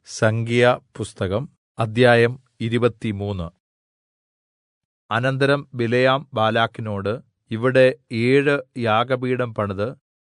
സംഖ്യാപുസ്തകം അദ്ധ്യായം 23. അനന്തരം ബിലെയാം ബാലാക്കിനോട്, ഇവിടെ 7 യാഗപീഠം പണിത്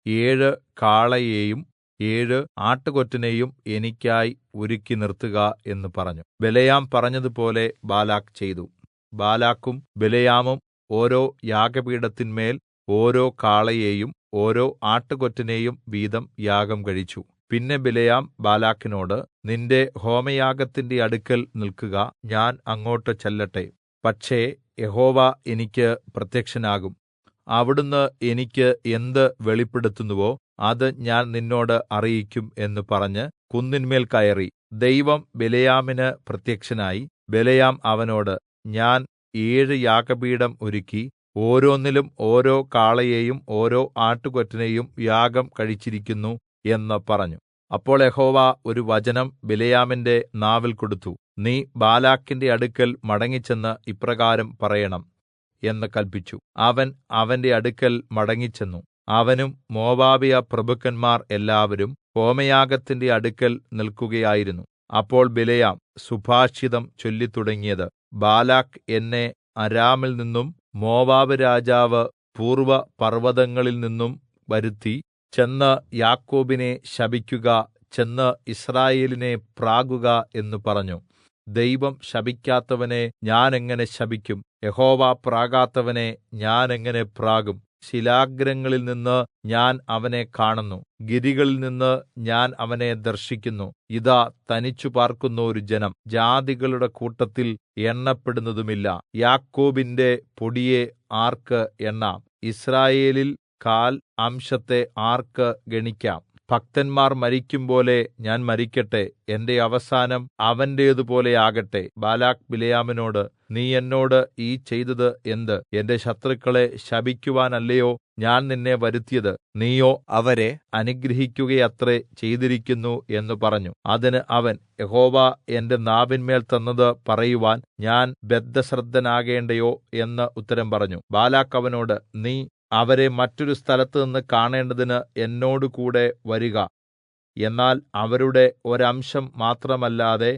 7 കാളയെയും 7 ആട്ടുകൊറ്റനെയും എനിക്കായി ഒരുക്കി നിർത്തുക എന്ന് പറഞ്ഞു. ബിലെയാം പറഞ്ഞതുപോലെ ബാലാക്ക് ചെയ്തു. ബാലാക്കും ബിലെയാമും ഓരോ യാഗപീഠത്തിന്മേൽ ഓരോ കാളയെയും ഓരോ ആട്ടുകൊറ്റനെയും വീതം യാഗം കഴിച്ചു. പിന്നെ ബിലെയാം ബാലാക്കിനോട്, നിന്റെ ഹോമയാഗത്തിന്റെ അടുക്കൽ നിൽക്കുക, ഞാൻ അങ്ങോട്ട് ചെല്ലട്ടെ. പക്ഷേ യഹോവ എനിക്ക് പ്രത്യക്ഷനാകും. അവിടുന്ന് എനിക്ക് എന്ത് വെളിപ്പെടുത്തുന്നുവോ അത് ഞാൻ നിന്നോട് അറിയിക്കും എന്ന് പറഞ്ഞ് കുന്നിന്മേൽ കയറി. ദൈവം ബിലെയാമിന് പ്രത്യക്ഷനായി. ബിലെയാം അവനോട്, ഞാൻ 7 യാഗപീഠം ഒരുക്കി ഓരോന്നിലും ഓരോ കാളയെയും ഓരോ ആട്ടുകൊറ്റനെയും യാഗം കഴിച്ചിരിക്കുന്നു എന്ന് പറഞ്ഞു. അപ്പോൾ യഹോവ ഒരു വചനം ബിലെയാമിന്റെ നാവിൽ കൊടുത്തു. നീ ബാലാക്കിന്റെ അടുക്കൽ മടങ്ങിച്ചെന്ന് ഇപ്രകാരം പറയണം എന്ന് കല്പിച്ചു. അവൻ അവന്റെ അടുക്കൽ മടങ്ങിച്ചെന്നു. അവനും മോവാബ്യ പ്രഭുക്കന്മാർ എല്ലാവരും ഹോമയാഗത്തിന്റെ അടുക്കൽ നിൽക്കുകയായിരുന്നു. അപ്പോൾ ബിലെയാം സുഭാഷിതം ചൊല്ലിത്തുടങ്ങിയത്, ബാലാക്ക് എന്നെ അരാമിൽ നിന്നും മോവാബ് രാജാവ് പൂർവ്വ പർവ്വതങ്ങളിൽ നിന്നും വരുത്തി, ചെന്ന് യാക്കോബിനെ ശപിക്കുക, ചെന്ന് യിസ്രായേലിനെ പ്രാകുക എന്ന് പറഞ്ഞു. ദൈവം ശപിക്കാത്തവനെ ഞാൻ എങ്ങനെ ശപിക്കും? യഹോവ പ്രാകാത്തവനെ ഞാൻ എങ്ങനെ പ്രാകും? ശിലാഗ്രങ്ങളിൽ നിന്ന് ഞാൻ അവനെ കാണുന്നു, ഗിരികളിൽ നിന്ന് ഞാൻ അവനെ ദർശിക്കുന്നു. ഇതാ തനിച്ചു പാർക്കുന്ന ഒരു ജനം, ജാതികളുടെ കൂട്ടത്തിൽ എണ്ണപ്പെടുന്നതുമില്ല. യാക്കോബിന്റെ പൊടിയെ ആർക്ക് എണ്ണാം? യിസ്രായേലിൽ കാൽ അംശത്തെ ആർക്ക് ഗണിക്കാം? ഭക്തന്മാർ മരിക്കുംപോലെ ഞാൻ മരിക്കട്ടെ, എന്റെ അവസാനം അവന്റേതുപോലെ ആകട്ടെ. ബാലാക്ക് ബിലെയാമിനോട്, നീ എന്നോട് ഈ ചെയ്തത് എന്ത്? എന്റെ ശത്രുക്കളെ ശപിക്കുവാനല്ലയോ ഞാൻ നിന്നെ വരുത്തിയത്? നീയോ അവരെ അനുഗ്രഹിക്കുകയത്രേ ചെയ്തിരിക്കുന്നു എന്ന് പറഞ്ഞു. അതിന് അവൻ, യഹോവ എന്റെ നാവിന്മേൽ തന്നത് പറയുവാൻ ഞാൻ ബദ്ധശ്രദ്ധനാകേണ്ടയോ എന്ന് ഉത്തരം പറഞ്ഞു. ബാലാക്ക് അവനോട്, നീ അവരെ മറ്റൊരു സ്ഥലത്തുനിന്ന് കാണേണ്ടതിന് എന്നോടുകൂടെ വരുക. എന്നാൽ അവരുടെ ഒരംശം മാത്രമല്ലാതെ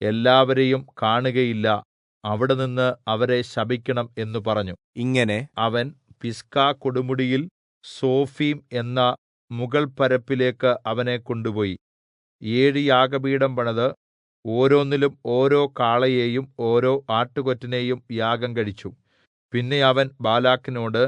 എല്ലാവരെയും കാണുകയില്ല. അവിടെനിന്ന് അവരെ ശപിക്കണം എന്ന് പറഞ്ഞു. ഇങ്ങനെ അവൻ പിസ്ഗാ കൊടുമുടിയിൽ സോഫീം എന്ന മുകൾപരപ്പിലേക്ക് അവനെ കൊണ്ടുപോയി. 7 യാഗപീഠം പണിത് ഓരോന്നിലും ഓരോ കാളയെയും ഓരോ ആട്ടുകൊറ്റനെയും യാഗം കഴിച്ചു. പിന്നെ അവൻ ബാലാക്കിനോട്,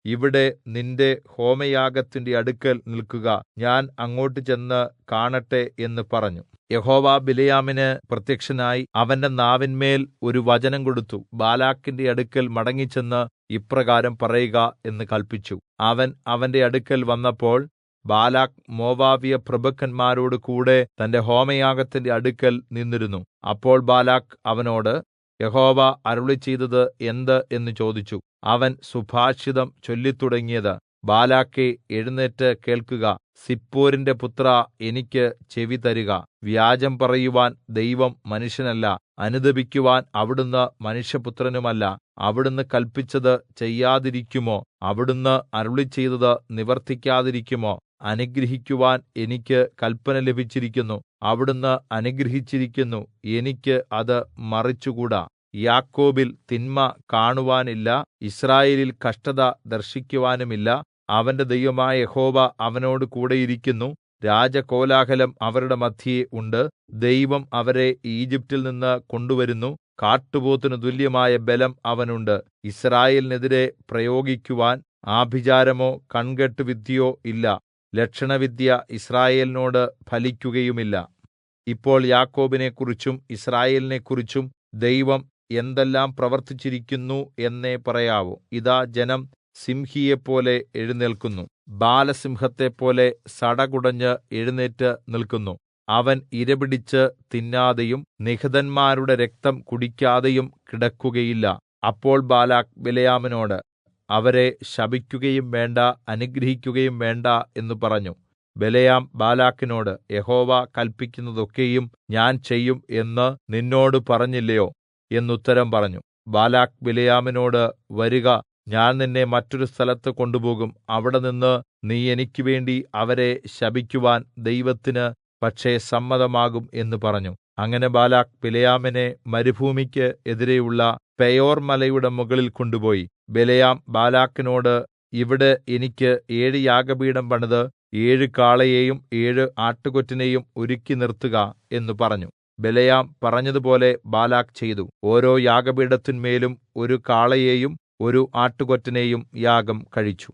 ഇവിടെ നിന്റെ ഹോമയാഗത്തിന്റെ അടുക്കൽ നിൽക്കുക, ഞാൻ അങ്ങോട്ട് ചെന്ന് കാണട്ടെ എന്ന് പറഞ്ഞു. യഹോവ ബിലെയാമിന് പ്രത്യക്ഷനായി അവന്റെ നാവിന്മേൽ ഒരു വചനം കൊടുത്തു. ബാലാക്കിന്റെ അടുക്കൽ മടങ്ങിച്ചെന്ന് ഇപ്രകാരം പറയുക എന്ന് കല്പിച്ചു. അവൻ അവന്റെ അടുക്കൽ വന്നപ്പോൾ ബാലാക്ക് മോവാബ്യ പ്രഭുക്കന്മാരോട് കൂടെ തന്റെ ഹോമയാഗത്തിന്റെ അടുക്കൽ നിന്നിരുന്നു. അപ്പോൾ ബാലാക്ക് അവനോട്, യഹോവ അരുളിച്ചെയ്തത് എന്ത് എന്ന് ചോദിച്ചു. അവൻ സുഭാഷിതം ചൊല്ലിത്തുടങ്ങിയത്, ബാലാക്കേ, എഴുന്നേറ്റ് കേൾക്കുക, സിപ്പോരിന്റെ പുത്രാ, എനിക്ക് ചെവി തരുക. വ്യാജം പറയുവാൻ ദൈവം മനുഷ്യനല്ല, അനുതപിക്കുവാൻ അവിടുന്ന് മനുഷ്യപുത്രനുമല്ല. അവിടുന്ന് കല്പിച്ചത് ചെയ്യാതിരിക്കുമോ? അവിടുന്ന് അരുളിച്ചെയ്തത് നിവർത്തിക്കാതിരിക്കുമോ? അനുഗ്രഹിക്കുവാൻ എനിക്ക് കല്പന ലഭിച്ചിരിക്കുന്നു. അവിടുന്ന് അനുഗ്രഹിച്ചിരിക്കുന്നു, എനിക്ക് അത് മറിച്ചുകൂടാ. യാക്കോബിൽ തിന്മ കാണുവാനില്ല, യിസ്രായേലിൽ കഷ്ടത ദർശിക്കുവാനുമില്ല. അവന്റെ ദൈവമായ യഹോവ അവനോട് കൂടെയിരിക്കുന്നു. രാജകോലാഹലം അവരുടെ മദ്ധ്യേ ഉണ്ട്. ദൈവം അവരെ ഈജിപ്റ്റിൽ നിന്ന് കൊണ്ടുവരുന്നു. കാട്ടുപോത്തിനു തുല്യമായ ബലം അവനുണ്ട്. യിസ്രായേലിനെതിരെ പ്രയോഗിക്കുവാൻ ആഭിചാരമോ കൺകെട്ടുവിദ്യയോ ഇല്ല. ലക്ഷണവിദ്യ യിസ്രായേലിനോട് ഫലിക്കുകയുമില്ല. ഇപ്പോൾ യാക്കോബിനെക്കുറിച്ചും യിസ്രായേലിനെക്കുറിച്ചും ദൈവം എന്തെല്ലാം പ്രവർത്തിച്ചിരിക്കുന്നു എന്നേ പറയാവൂ. ഇതാ ജനം സിംഹിയെപ്പോലെ എഴുന്നേല്ക്കുന്നു, ബാലസിംഹത്തെപ്പോലെ സടകുടഞ്ഞ് എഴുന്നേറ്റ് നിൽക്കുന്നു. അവൻ ഇരപിടിച്ച് തിന്നാതെയും നിഹതന്മാരുടെ രക്തം കുടിക്കാതെയും കിടക്കുകയില്ല. അപ്പോൾ ബാലാക്ക് ബിലെയാമിനോട്, അവരെ ശപിക്കുകയും വേണ്ട, അനുഗ്രഹിക്കുകയും വേണ്ട എന്ന് പറഞ്ഞു. ബിലെയാം ബാലാക്കിനോട്, യഹോവ കല്പിക്കുന്നതൊക്കെയും ഞാൻ ചെയ്യും എന്ന് നിന്നോട് പറഞ്ഞില്ലയോ എന്നുത്തരം പറഞ്ഞു. ബാലാക്ക് ബിലെയാമിനോട്, വരുക, ഞാൻ നിന്നെ മറ്റൊരു സ്ഥലത്ത് കൊണ്ടുപോകും. അവിടെ നിന്ന് നീ എനിക്ക് വേണ്ടി അവരെ ശപിക്കുവാൻ ദൈവത്തിന് പക്ഷേ സമ്മതമാകും എന്ന് പറഞ്ഞു. അങ്ങനെ ബാലാക്ക് ബിലെയാമിനെ മരുഭൂമിക്ക് എതിരെയുള്ള പെയോർ മലയുടെ മുകളിൽ കൊണ്ടുപോയി. ബിലെയാം ബാലാക്കിനോട്, ഇവിടെ എനിക്ക് 7 യാഗപീഠം പണിത് 7 കാളയെയും 7 ആട്ടുകൊറ്റനെയും ഒരുക്കി നിർത്തുക എന്ന് പറഞ്ഞു. ബിലെയാം പറഞ്ഞതുപോലെ ബാലാക്ക് ചെയ്തു. ഓരോ യാഗപീഠത്തിന്മേലും 1 കാളയെയും 1 ആട്ടുകൊറ്റനെയും യാഗം കഴിച്ചു.